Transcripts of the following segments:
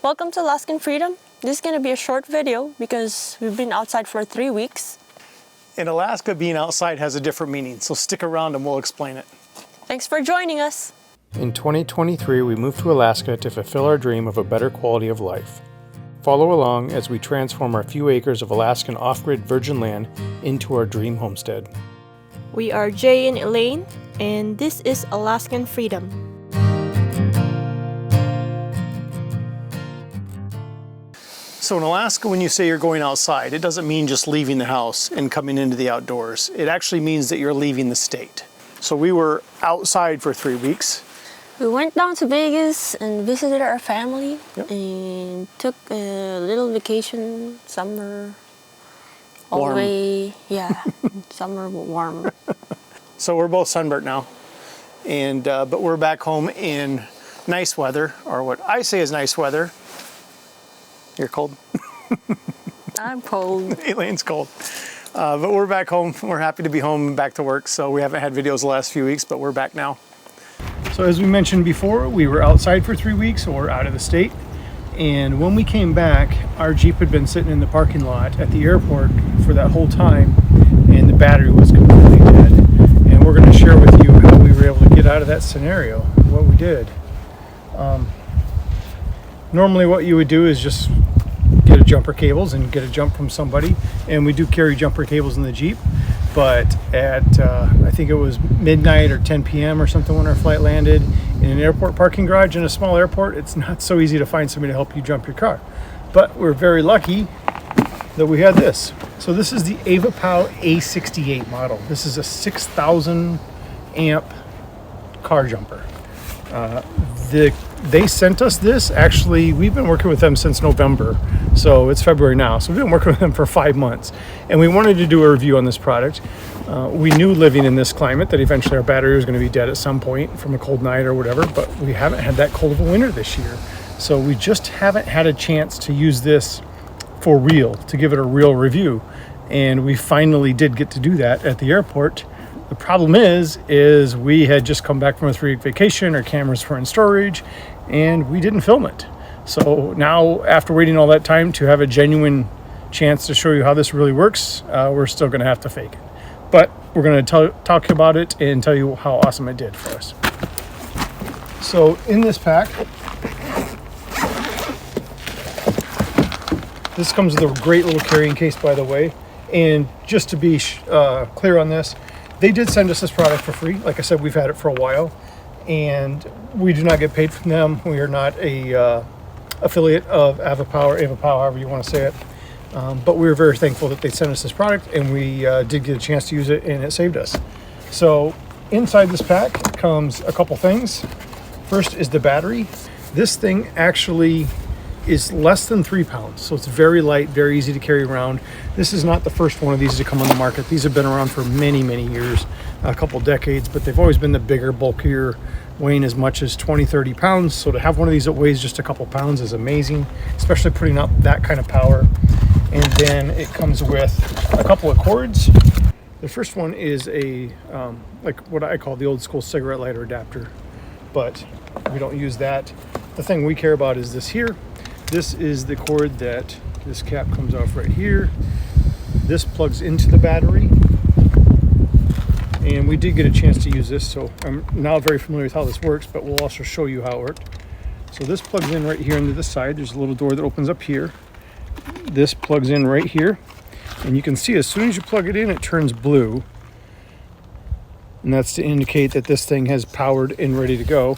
Welcome to Alaskan Freedom. This is going to be a short video because we've been outside for 3 weeks. In Alaska, being outside has a different meaning, so stick around and we'll explain it. Thanks for joining us. In 2023, we moved to Alaska to fulfill our dream of a better quality of life. Follow along as we transform our few acres of Alaskan off-grid virgin land into our dream homestead. We are Jay and Eleinne, and this is Alaskan Freedom. So in Alaska, when you say you're going outside, it doesn't mean just leaving the house and coming into the outdoors. It actually means that you're leaving the state. So we were outside for 3 weeks. We went down to Vegas and visited our family. Yep. And took a little vacation, summer, all the way, yeah, summer warm. So we're both sunburnt now, and but we're back home in nice weather, or what I say is nice weather. You're cold? I'm cold. Elaine's cold. But we're back home. We're happy to be home and back to work. So we haven't had videos the last few weeks, but we're back now. So as we mentioned before, we were outside for 3 weeks, so we're out of the state. And when we came back, our Jeep had been sitting in the parking lot at the airport for that whole time, and the battery was completely dead. And we're going to share with you how we were able to get out of that scenario, what we did. Normally what you would do is just get a jumper cables and get a jump from somebody, and we do carry jumper cables in the Jeep, but at I think it was midnight or 10 p.m. or something when our flight landed in an airport parking garage in a small airport, it's not so easy to find somebody to help you jump your car. But we're very lucky that we had this. So this is the Avapow A68 model. This is a 6,000 amp car jumper. They sent us this. Actually, we've been working with them since November, so it's February now. So we've been working with them for 5 months, and we wanted to do a review on this product. We knew living in this climate that eventually our battery was going to be dead at some point from a cold night or whatever, but we haven't had that cold of a winter this year. So we just haven't had a chance to use this for real, to give it a real review. And we finally did get to do that at the airport. The problem is we had just come back from a 3-week vacation, our cameras were in storage, and we didn't film it. So now, after waiting all that time to have a genuine chance to show you how this really works, we're still going to have to fake it. But we're going to talk about it and tell you how awesome it did for us. So in this pack, this comes with a great little carrying case, by the way. And just to be clear on this, they did send us this product for free. Like I said, we've had it for a while, and we do not get paid from them. We are not a affiliate of Avapow or Avapow, however you want to say it. But we were very thankful that they sent us this product, and we did get a chance to use it, and it saved us. So inside this pack comes a couple things. First is the battery. This thing actually is less than 3 pounds, so it's very light, very easy to carry around. This is not the first one of these to come on the market. These have been around for many, many years, a couple decades, but they've always been the bigger, bulkier, weighing as much as 20, 30 pounds. So to have one of these that weighs just a couple pounds is amazing, especially putting up that kind of power. And then it comes with a couple of cords. The first one is a, like what I call the old school cigarette lighter adapter, but we don't use that. The thing we care about is this here. This is the cord that this cap comes off right here. This plugs into the battery. And we did get a chance to use this, so I'm now very familiar with how this works, but we'll also show you how it worked. So this plugs in right here into the side. There's a little door that opens up here. This plugs in right here. And you can see as soon as you plug it in, it turns blue. And that's to indicate that this thing has powered and ready to go.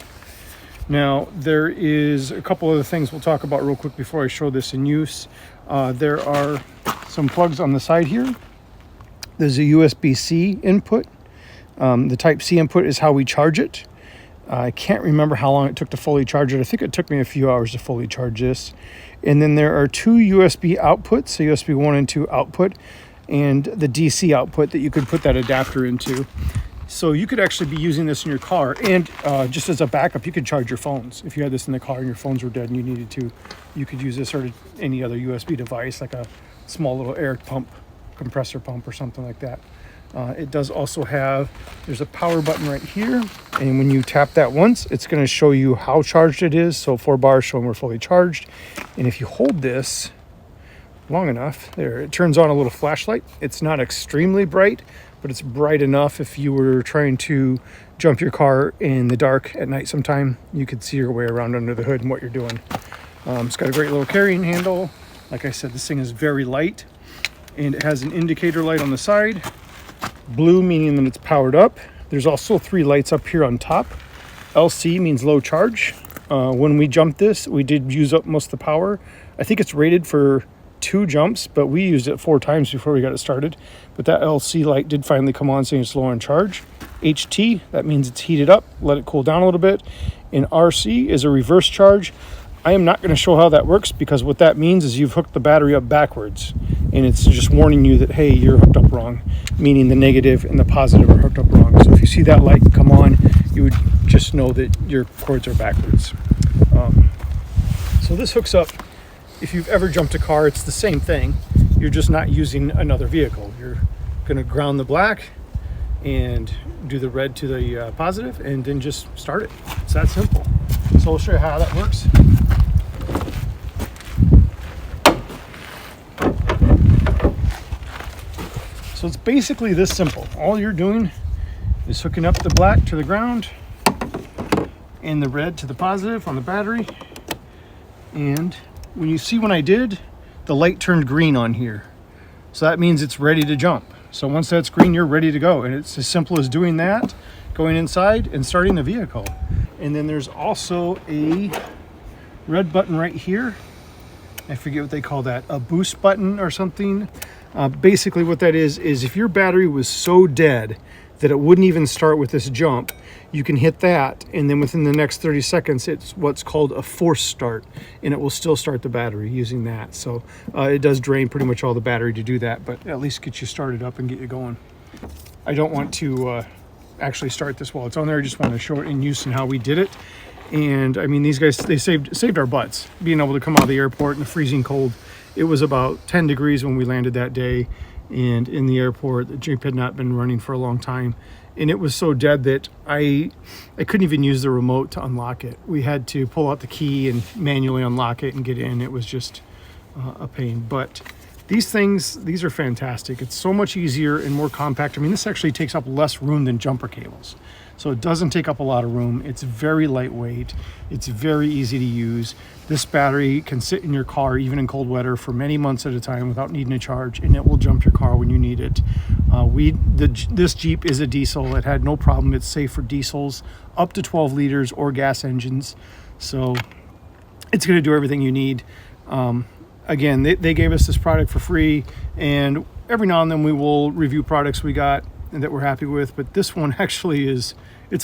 Now, there is a couple other things we'll talk about real quick before I show this in use. There are some plugs on the side here. There's a USB-C input. The Type-C input is how we charge it. I can't remember how long it took to fully charge it. I think it took me a few hours to fully charge this. And then there are 2 USB outputs, a USB 1 and 2 output, and the DC output that you could put that adapter into. So you could actually be using this in your car, and just as a backup, you could charge your phones. If you had this in the car and your phones were dead and you needed to, you could use this or any other USB device, like a small little air pump, compressor pump or something like that. It does also have, there's a power button right here, and when you tap that once, it's going to show you how charged it is. So 4 bars showing we're fully charged. And if you hold this long enough, there, it turns on a little flashlight. It's not extremely bright, but it's bright enough if you were trying to jump your car in the dark at night sometime, you could see your way around under the hood and what you're doing. It's got a great little carrying handle. Like I said, this thing is very light, and it has an indicator light on the side. Blue meaning that it's powered up. There's also 3 lights up here on top. LC means low charge. When we jumped this, we did use up most of the power. I think it's rated for 2 jumps, but we used it 4 times before we got it started. But that LC light did finally come on saying it's low on charge. HT, that means it's heated up, let it cool down a little bit. And RC is a reverse charge. I am not going to show how that works, because what that means is you've hooked the battery up backwards, and it's just warning you that, hey, you're hooked up wrong, meaning the negative and the positive are hooked up wrong. So if you see that light come on, you would just know that your cords are backwards. So this hooks up. If you've ever jumped a car, it's the same thing. You're just not using another vehicle. You're going to ground the black and do the red to the positive, and then just start it. It's that simple. So I'll show you how that works. So it's basically this simple. All you're doing is hooking up the black to the ground and the red to the positive on the battery. And when you see when I did, the light turned green on here. So that means it's ready to jump. So once that's green, you're ready to go. And it's as simple as doing that, going inside and starting the vehicle. And then there's also a red button right here. I forget what they call that, a boost button or something. Basically what that is if your battery was so dead that it wouldn't even start with this jump, you can hit that, and then within the next 30 seconds, it's what's called a forced start, and it will still start the battery using that. So it does drain pretty much all the battery to do that, but at least get you started up and get you going. I don't want to actually start this while it's on there. I just want to show it in use and how we did it. And I mean, these guys, they saved our butts, being able to come out of the airport in the freezing cold. It was about 10 degrees when we landed that day, and in the airport, the Jeep had not been running for a long time. And it was so dead that I couldn't even use the remote to unlock it. We had to pull out the key and manually unlock it and get in. It was just a pain. But these are fantastic. It's so much easier and more compact. I mean, this actually takes up less room than jumper cables. So it doesn't take up a lot of room. It's very lightweight. It's very easy to use. This battery can sit in your car, even in cold weather, for many months at a time without needing a charge, and it will jump your car when you need it. This Jeep is a diesel. It had no problem. It's safe for diesels up to 12 liters or gas engines. So it's going to do everything you need. Again, they gave us this product for free, and every now and then we will review products we got and that we're happy with, but this one actually it's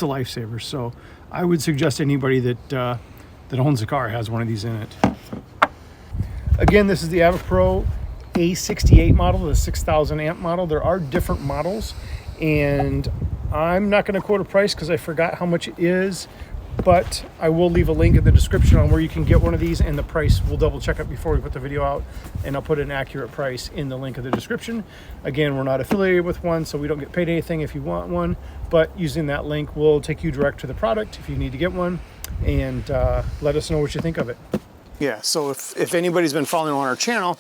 a lifesaver. So I would suggest anybody that owns a car has one of these in it. Again, this is the Avapow A68 model, the 6,000 amp model. There are different models, and I'm not going to quote a price because I forgot how much it is, but I will leave a link in the description on where you can get one of these, and the price we'll double check it before we put the video out, and I'll put an accurate price in the link of the description. Again, we're not affiliated with one, so we don't get paid anything if you want one, but using that link will take you direct to the product if you need to get one, and let us know what you think of it. Yeah, so if anybody's been following on our channel,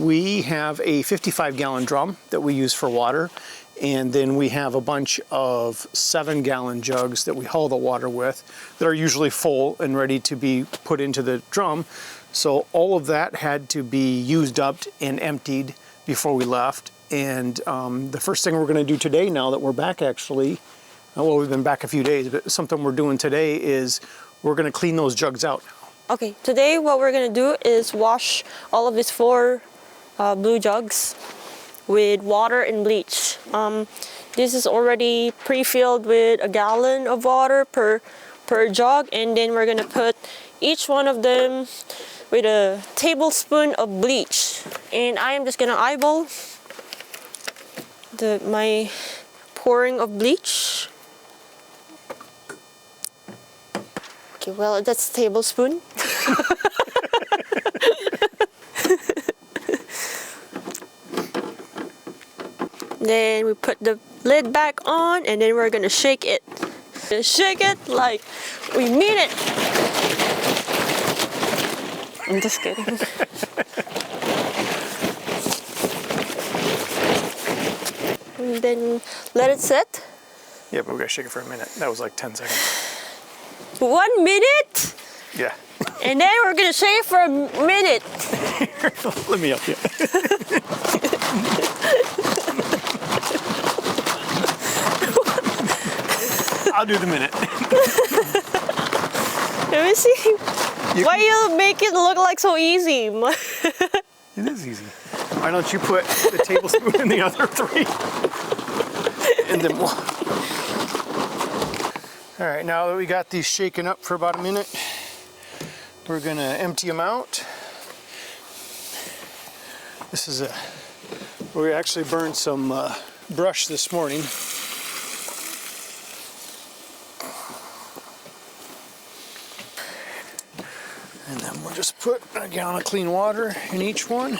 we have a 55-gallon drum that we use for water. And then we have a bunch of 7-gallon jugs that we haul the water with that are usually full and ready to be put into the drum. So all of that had to be used up and emptied before we left. And the first thing we're going to do today, now that we're back actually, well, we've been back a few days, but something we're doing today is we're going to clean those jugs out. Okay, today what we're going to do is wash all of these 4 blue jugs with water and bleach. This is already pre-filled with 1 gallon of water per jug, and then we're gonna put each one of them with a tablespoon of bleach. And I am just gonna eyeball my pouring of bleach. Okay, well, that's a tablespoon. Then we put the lid back on, and then we're gonna shake it. Shake it like we mean it. I'm just kidding. And then let it sit. Yeah, but we gotta shake it for a minute. That was like 10 seconds. 1 minute? Yeah. And then we're gonna shake it for a minute. Let me help you. I'll do the minute. Let me see. Why you make it look like so easy? It is easy. Why don't you put the tablespoon in the other 3? And then we'll... All right, now that we got these shaken up for about a minute, we're gonna empty them out. This is where we actually burned some brush this morning. And then we'll just put a gallon of clean water in each one.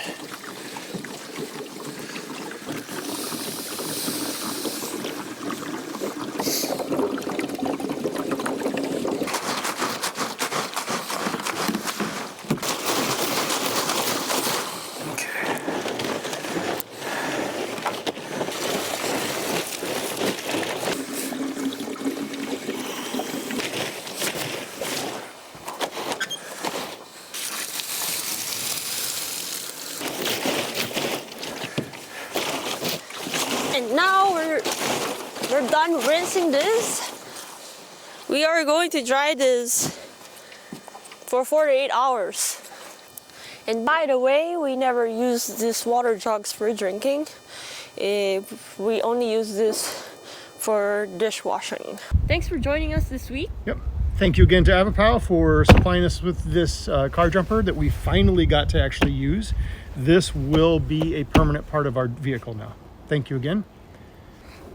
And now we're done rinsing this. We are going to dry this for 48 hours. And by the way, we never use this water jugs for drinking. We only use this for dishwashing. Thanks for joining us this week. Yep. Thank you again to Avapow for supplying us with this car jumper that we finally got to actually use. This will be a permanent part of our vehicle now. Thank you again.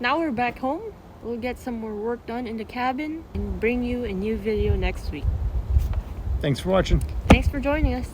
Now we're back home. We'll get some more work done in the cabin and bring you a new video next week. Thanks for watching. Thanks for joining us.